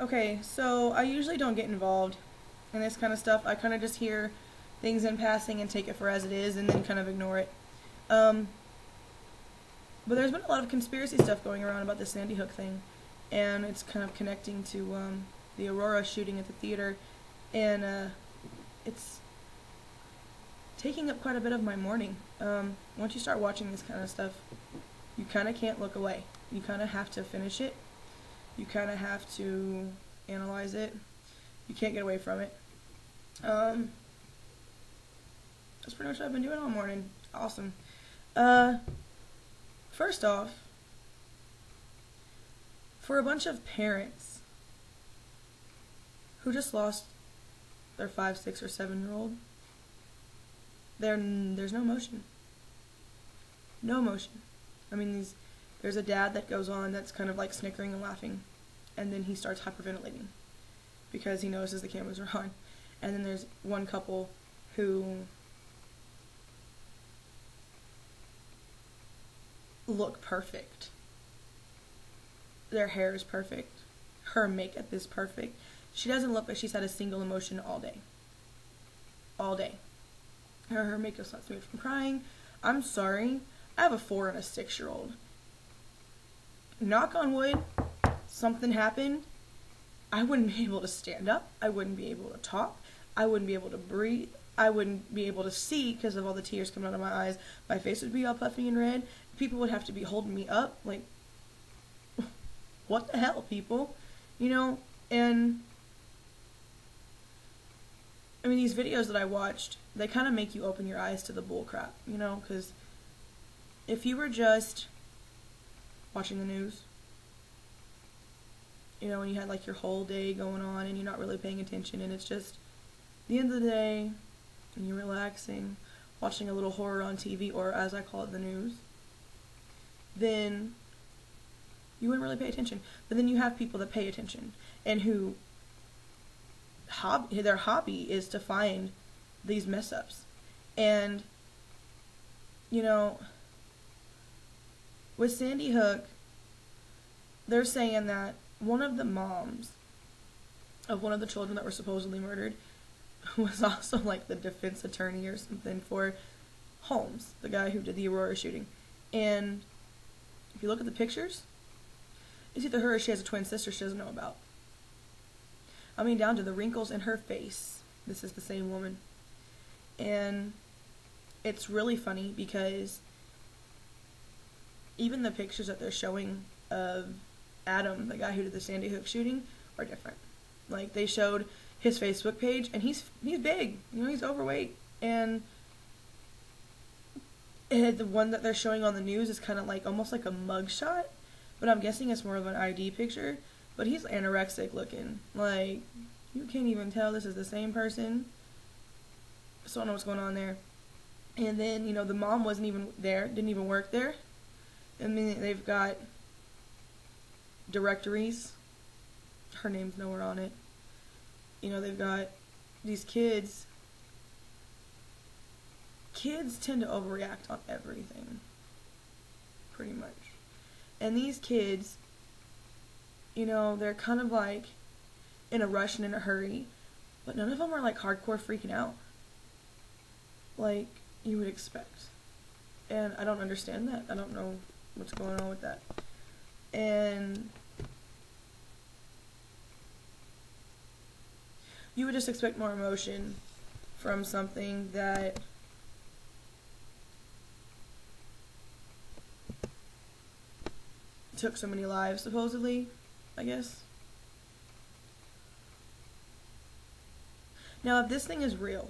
Okay, so I usually don't get involved in this kind of stuff. I kind of just hear things in passing and take it for as it is and then kind of ignore it. Um, but there's been a lot of conspiracy stuff going around about the Sandy Hook thing, and it's kind of connecting to the Aurora shooting at the theater, and it's taking up quite a bit of my morning. Once you start watching this kind of stuff, you kind of can't look away. You kind of have to finish it. You kind of have to analyze it. You can't get away from it. That's pretty much what I've been doing all morning. Awesome. First off, for a bunch of parents who just lost their 5, 6, or 7-year-old, there's no emotion. No emotion. I mean, there's a dad that goes on that's kind of like snickering and laughing, and then he starts hyperventilating because he notices the cameras are on. And then there's one couple who look perfect. Their hair is perfect. Her makeup is perfect. She doesn't look like she's had a single emotion all day. All day. Her makeup stops me from crying. I'm sorry. I have a 4 and a 6-year-old. Knock on wood, something happened. I wouldn't be able to stand up. I wouldn't be able to talk. I wouldn't be able to breathe. I wouldn't be able to see because of all the tears coming out of my eyes. My face would be all puffy and red. People would have to be holding me up. Like, what the hell, people? You know, and I mean, these videos that I watched, they kind of make you open your eyes to the bull crap, you know, because if you were just watching the news, you know, and you had like your whole day going on and you're not really paying attention and it's just the end of the day and you're relaxing, watching a little horror on TV, or as I call it, the news, then you wouldn't really pay attention. But then you have people that pay attention and who their hobby is to find these mess ups. And, you know, with Sandy Hook, they're saying that one of the moms of one of the children that were supposedly murdered was also like the defense attorney or something for Holmes, the guy who did the Aurora shooting. And if you look at the pictures, it's either her or she has a twin sister she doesn't know about. I mean, down to the wrinkles in her face. This is the same woman. And it's really funny because even the pictures that they're showing of Adam, the guy who did the Sandy Hook shooting, are different. Like, they showed his Facebook page, and he's big. You know, he's overweight. And the one that they're showing on the news is kind of like, almost like a mugshot. But I'm guessing it's more of an ID picture. But he's anorexic looking. Like, you can't even tell this is the same person. So I don't know what's going on there. And then, you know, the mom wasn't even there, didn't even work there. I mean, they've got directories. Her name's nowhere on it. You know, they've got these kids. Kids tend to overreact on everything. Pretty much. And these kids, you know, they're kind of like in a rush and in a hurry, but none of them are like hardcore freaking out like you would expect. And I don't understand that. I don't know what's going on with that. And you would just expect more emotion from something that took so many lives, supposedly, I guess. Now, if this thing is real,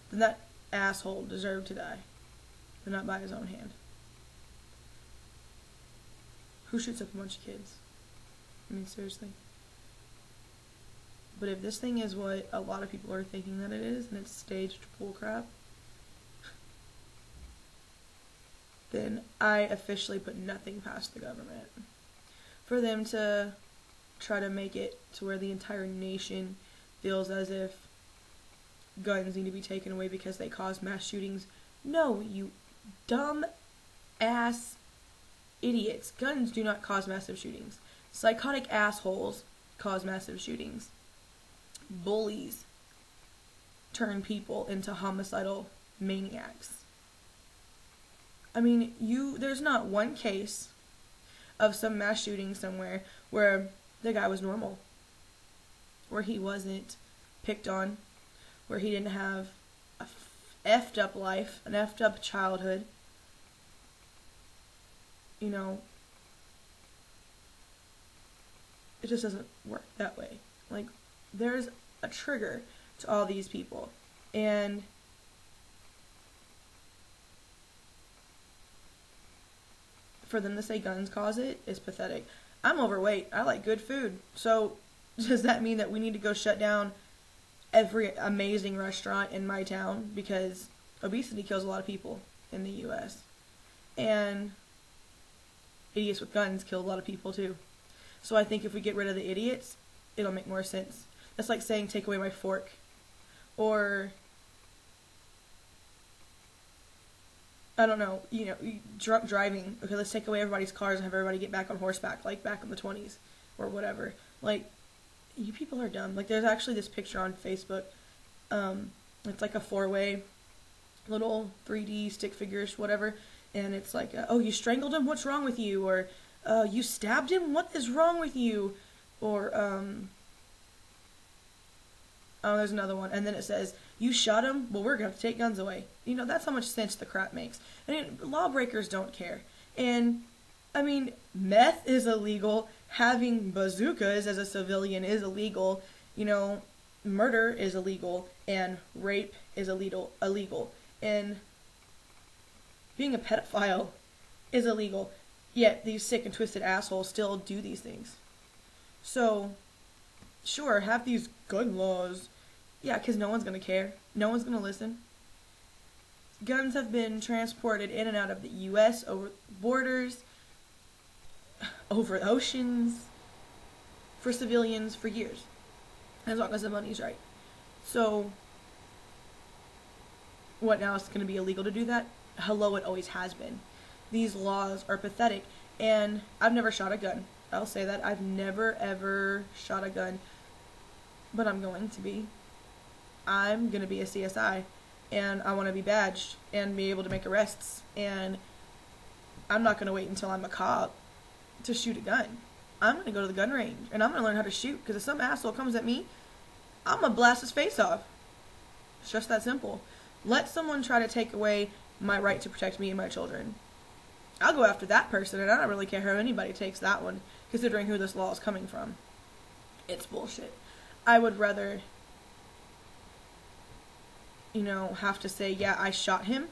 then that asshole deserved to die, but not by his own hand. Who shoots up a bunch of kids? I mean, seriously. But if this thing is what a lot of people are thinking that it is, and it's staged bullcrap, then I officially put nothing past the government. For them to try to make it to where the entire nation feels as if guns need to be taken away because they cause mass shootings. No, you dumb ass idiots. Guns do not cause massive shootings. Psychotic assholes cause massive shootings. Bullies turn people into homicidal maniacs. I mean, there's not one case of some mass shooting somewhere where the guy was normal, where he wasn't picked on, where he didn't have a effed up life, an effed up childhood. You know, it just doesn't work that way. Like, there's a trigger to all these people, and for them to say guns cause it is pathetic. I'm overweight. I like good food. So does that mean that we need to go shut down every amazing restaurant in my town because obesity kills a lot of people in the U.S. and idiots with guns kill a lot of people too. So I think if we get rid of the idiots, it'll make more sense. That's like saying take away my fork, or I don't know, drunk driving. Okay, let's take away everybody's cars and have everybody get back on horseback, like back in the 20s or whatever. Like, you people are dumb. Like, there's actually this picture on Facebook. It's like a 4-way little 3D stick figures, whatever. And it's like, oh, you strangled him? What's wrong with you? Or, you stabbed him? What is wrong with you? Or, oh, there's another one. And then it says, you shot him? Well, we're going to have to take guns away. That's how much sense the crap makes. I mean, lawbreakers don't care. And, I mean, meth is illegal. Having bazookas as a civilian is illegal. Murder is illegal. And rape is illegal. And being a pedophile is illegal. Yet these sick and twisted assholes still do these things. So, sure, have these gun laws. Yeah, because no one's going to care. No one's going to listen. Guns have been transported in and out of the U.S. over borders, over oceans, for civilians for years, as long as the money's right. So, what, now it's going to be illegal to do that? Hello, it always has been. These laws are pathetic, and I've never shot a gun. I'll say that. I've never, ever shot a gun, but I'm going to be. I'm going to be a CSI, and I want to be badged and be able to make arrests, and I'm not going to wait until I'm a cop to shoot a gun. I'm going to go to the gun range, and I'm going to learn how to shoot, because if some asshole comes at me, I'm going to blast his face off. It's just that simple. Let someone try to take away my right to protect me and my children. I'll go after that person, and I don't really care how anybody takes that one, considering who this law is coming from. It's bullshit. I would rather, have to say, yeah, I shot him,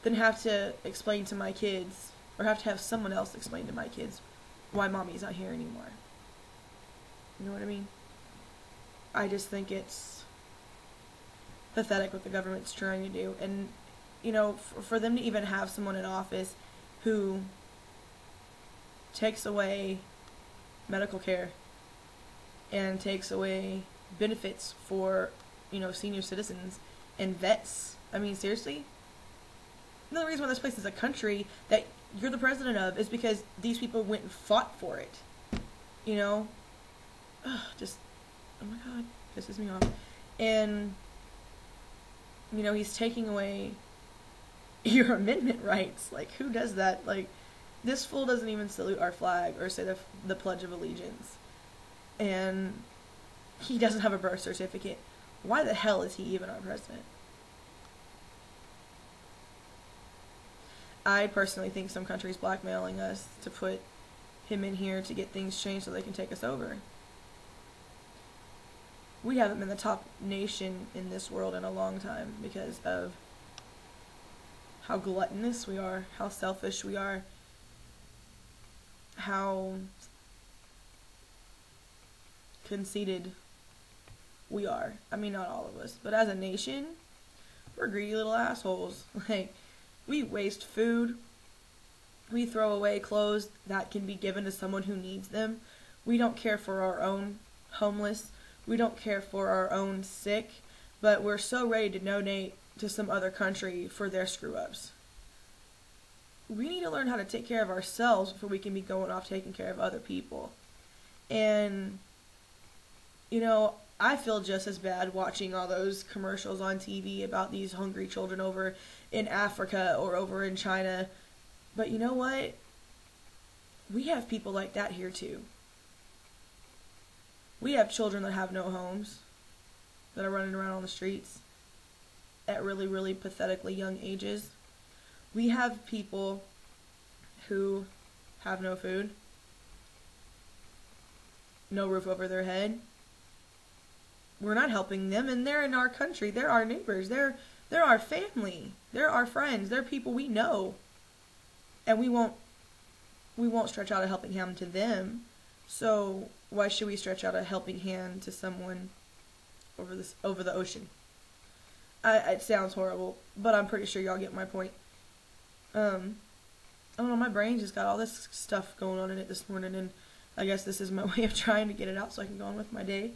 than have to explain to my kids, or have to have someone else explain to my kids why mommy's not here anymore. You know what I mean? I just think it's pathetic what the government's trying to do. And, for them to even have someone in office who takes away medical care and takes away benefits for, senior citizens and vets. I mean, seriously? The reason why this place is a country that you're the president of is because these people went and fought for it. Oh my god, pisses me off. And, he's taking away your amendment rights. Like, who does that? Like, this fool doesn't even salute our flag or say the Pledge of Allegiance. And he doesn't have a birth certificate. Why the hell is he even our president? I personally think some country's blackmailing us to put him in here to get things changed so they can take us over. We haven't been the top nation in this world in a long time because of how gluttonous we are, how selfish we are, how conceited we are. I mean, not all of us, but as a nation, we're greedy little assholes. Like, we waste food. We throw away clothes that can be given to someone who needs them. We don't care for our own homeless. We don't care for our own sick. But we're so ready to donate to some other country for their screw-ups. we need to learn how to take care of ourselves before we can be going off taking care of other people. And, you know, I feel just as bad watching all those commercials on TV about these hungry children over in Africa or over in China. But you know what? We have people like that here too. We have children that have no homes, that are running around on the streets at really, really pathetically young ages. We have people who have no food, no roof over their head. We're not helping them, and they're in our country. They're our neighbors. They're our family. They're our friends. They're people we know. And we won't stretch out a helping hand to them. So why should we stretch out a helping hand to someone over the ocean? It sounds horrible, but I'm pretty sure y'all get my point. I don't know, my brain just got all this stuff going on in it this morning, and I guess this is my way of trying to get it out so I can go on with my day.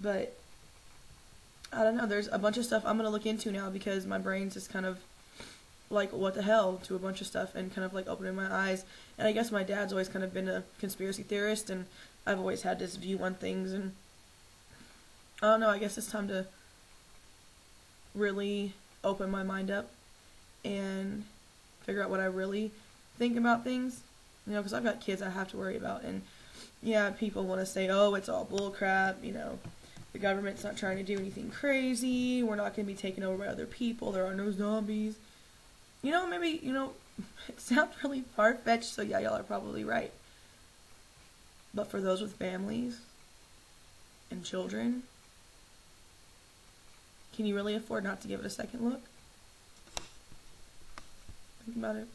But I don't know, there's a bunch of stuff I'm going to look into now because my brain's just kind of like, what the hell, to a bunch of stuff, and kind of like opening my eyes. And I guess my dad's always kind of been a conspiracy theorist, and I've always had this view on things, and I don't know, I guess it's time to really open my mind up and figure out what I really think about things, you know, because I've got kids I have to worry about. And yeah, people want to say, oh, it's all bull crap, you know, the government's not trying to do anything crazy, we're not going to be taken over by other people, there are no zombies. You know, maybe, you know, it sounds really far-fetched, so yeah, y'all are probably right. But for those with families and children, can you really afford not to give it a second look? Think about it.